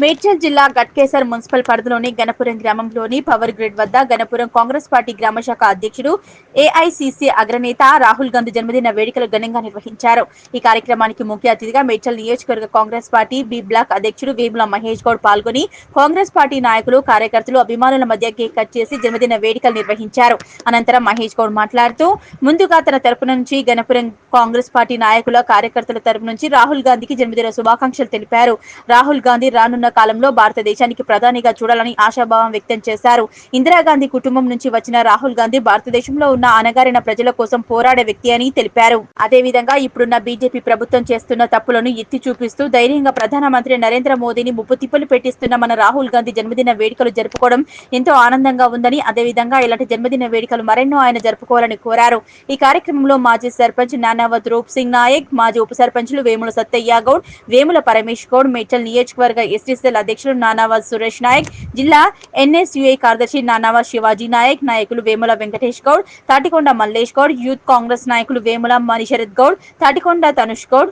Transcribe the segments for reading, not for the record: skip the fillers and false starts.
మేడ్చల్ జిల్లా గట్కేసర్ మున్సిపల్ పరిధిలోని గణపురం గ్రామంలోని పవర్ గ్రిడ్ వద్ద గణపురం కాంగ్రెస్ పార్టీ గ్రామ శాఖ అధ్యక్షుడు ఏఐసీసీ అగ్రనేత రాహుల్ గాంధీ జన్మదిన వేడుకలు ఘనంగా నిర్వహించారు. ఈ కార్యక్రమానికి ముఖ్య అతిథిగా మేడ్చల్ నియోజకవర్గ కాంగ్రెస్ పార్టీ బి బ్లాక్ అధ్యక్షుడు వేముల మహేష్ గౌడ్ పాల్గొని కాంగ్రెస్ పార్టీ నాయకులు, కార్యకర్తలు, అభిమానుల మధ్య కేక్ కట్ చేసి జన్మదిన వేడుకలు నిర్వహించారు. అనంతరం మహేష్ గౌడ్ మాట్లాడుతూ ముందుగా తన తరపు నుంచి గణపురం కాంగ్రెస్ పార్టీ నాయకుల, కార్యకర్తల తరపు నుంచి రాహుల్ గాంధీకి జన్మదిన శుభాకాంక్షలు తెలిపారు. రాహుల్ గాంధీ రానున్న కాలంలో భారతదేశానికి ప్రధానిగా చూడాలని ఆశాభావం వ్యక్తం చేశారు. ఇందిరాగాంధీ కుటుంబం నుంచి వచ్చిన రాహుల్ గాంధీ భారతదేశంలో ఉన్న అణగారిన ప్రజల కోసం పోరాడే వ్యక్తి అని తెలిపారు. అదేవిధంగా ఇప్పుడున్న బీజేపీ ప్రభుత్వం చేస్తున్న తప్పులను ఎత్తి చూపిస్తూ ధైర్యంగా ప్రధానమంత్రి నరేంద్ర మోదీని ముప్పు తిప్పలు పెట్టిస్తున్న మన రాహుల్ గాంధీ జన్మదిన వేడుకలు జరుపుకోవడం ఎంతో ఆనందంగా ఉందని, అదేవిధంగా ఇలాంటి జన్మదిన వేడుకలు మరెన్నో ఆయన జరుపుకోవాలని కోరారు. ఈ కార్యక్రమంలో మాజీ సర్పంచ్ నానావత్ రూప్ సింగ్ నాయక్, మాజీ ఉప సర్పంచ్లు వేముల సత్తయ్య గౌడ్, వేముల పరమేష్ గౌడ్, మేడ్చల్ నియోజకవర్గ ఎస్టీ సెల్ అధ్యక్షులు నానావత్ సురేష్ నాయక్, జిల్లా ఎన్ఎస్యుఐ కార్యదర్శి నానావత్ శివాజీ నాయక్, నాయకులు వేముల వెంకటేష్ గౌడ్, తాటికొండ మల్లేష్ గౌడ్, యూత్ కాంగ్రెస్ నాయకులు వేముల మణిశరత్ గౌడ్, తాటికొండ తనుష్ గౌడ్,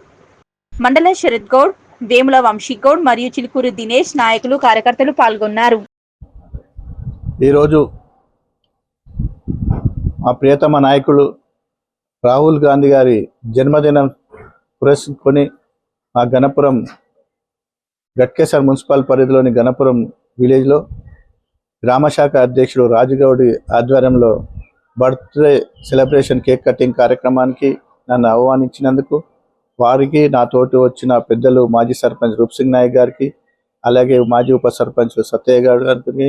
మండల శరత్ గౌడ్, వేముల వంశీ గౌడ్ మరియు చిలుకూరు దినేష్ నాయకులు, కార్యకర్తలు పాల్గొన్నారు. ఈరోజు మా ప్రియతమ నాయకులు రాహుల్ గాంధీ గారి జన్మదినం పురస్కరించుకొని ఆ గణపురం గట్కేసర్ మున్సిపల్ పరిధిలోని గణపురం విలేజ్లో గ్రామశాఖ అధ్యక్షుడు రాజుగౌడి ఆధ్వర్యంలో బర్త్డే సెలబ్రేషన్ కేక్ కటింగ్ కార్యక్రమానికి నన్ను ఆహ్వానించినందుకు వారికి, నాతోటి వచ్చిన పెద్దలు మాజీ సర్పంచ్ రూప్ సింగ్ నాయక్ గారికి, అలాగే మాజీ ఉప సర్పంచ్ సత్తయ్య గౌడ్ గారికి,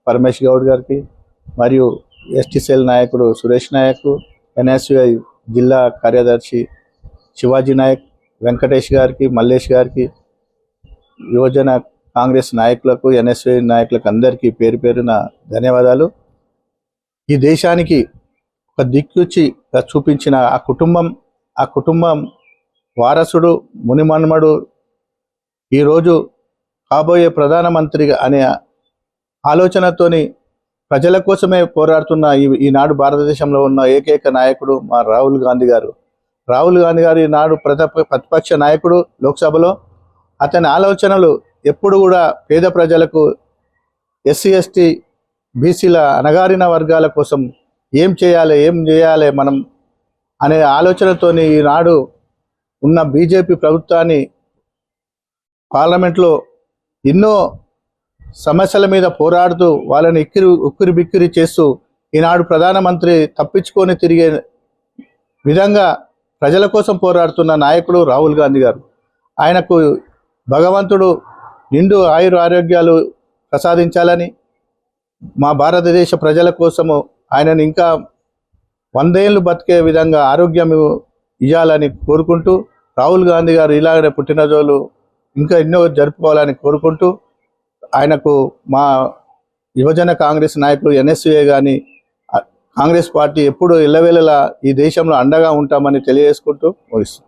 పరమేష్ గౌడ్ గారికి, మరియు ఎస్టీ సెల్ నాయకుడు సురేష్ నాయక్, ఎన్ఎస్యుఐ జిల్లా కార్యదర్శి శివాజీ నాయక్, వెంకటేష్ గారికి, మల్లేష్ గారికి, యువజన కాంగ్రెస్ నాయకులకు, ఎన్ఎస్యుఐ నాయకులకు అందరికీ పేరు పేరున ధన్యవాదాలు. ఈ దేశానికి ఒక దిక్కుచి చూపించిన ఆ కుటుంబం వారసుడు, మునిమన్మడు ఈరోజు కాబోయే ప్రధానమంత్రిగా అనే ఆలోచనతోని ప్రజల కోసమే పోరాడుతున్న ఈనాడు భారతదేశంలో ఉన్న ఏకైక నాయకుడు మా రాహుల్ గాంధీ గారు. రాహుల్ గాంధీ గారు ఈనాడు ప్రతిపక్ష నాయకుడు లోక్సభలో. అతని ఆలోచనలు ఎప్పుడు కూడా పేద ప్రజలకు, ఎస్సీ ఎస్టీ బీసీల అణగారిన వర్గాల కోసం ఏం చేయాలి మనం అనే ఆలోచనతోని ఈనాడు ఉన్న బీజేపీ ప్రభుత్వాన్ని పార్లమెంట్లో ఎన్నో సమస్యల మీద పోరాడుతూ వాళ్ళని ఉక్కిరి బిక్కిరి చేస్తూ ఈనాడు ప్రధానమంత్రి తప్పించుకొని తిరిగే విధంగా ప్రజల కోసం పోరాడుతున్న నాయకుడు రాహుల్ గాంధీ గారు. ఆయనకు భగవంతుడు నిండు ఆరోగ్యాలు ప్రసాదించాలని, మా భారతదేశ ప్రజల కోసము ఆయనను ఇంకా 100 ఏళ్ళు బతికే విధంగా ఆరోగ్యం ఇవ్వాలని కోరుకుంటూ, రాహుల్ గాంధీ గారు ఇలాగనే పుట్టినరోజులు ఇంకా ఎన్నో జరుపుకోవాలని కోరుకుంటూ, ఆయనకు మా యువజన కాంగ్రెస్ నాయకులు ఎన్ఎస్యుఏ కానీ కాంగ్రెస్ పార్టీ ఎప్పుడు ఎల్లవేళలా ఈ దేశంలో అండగా ఉంటామని తెలియజేసుకుంటూ ముగిస్తాం.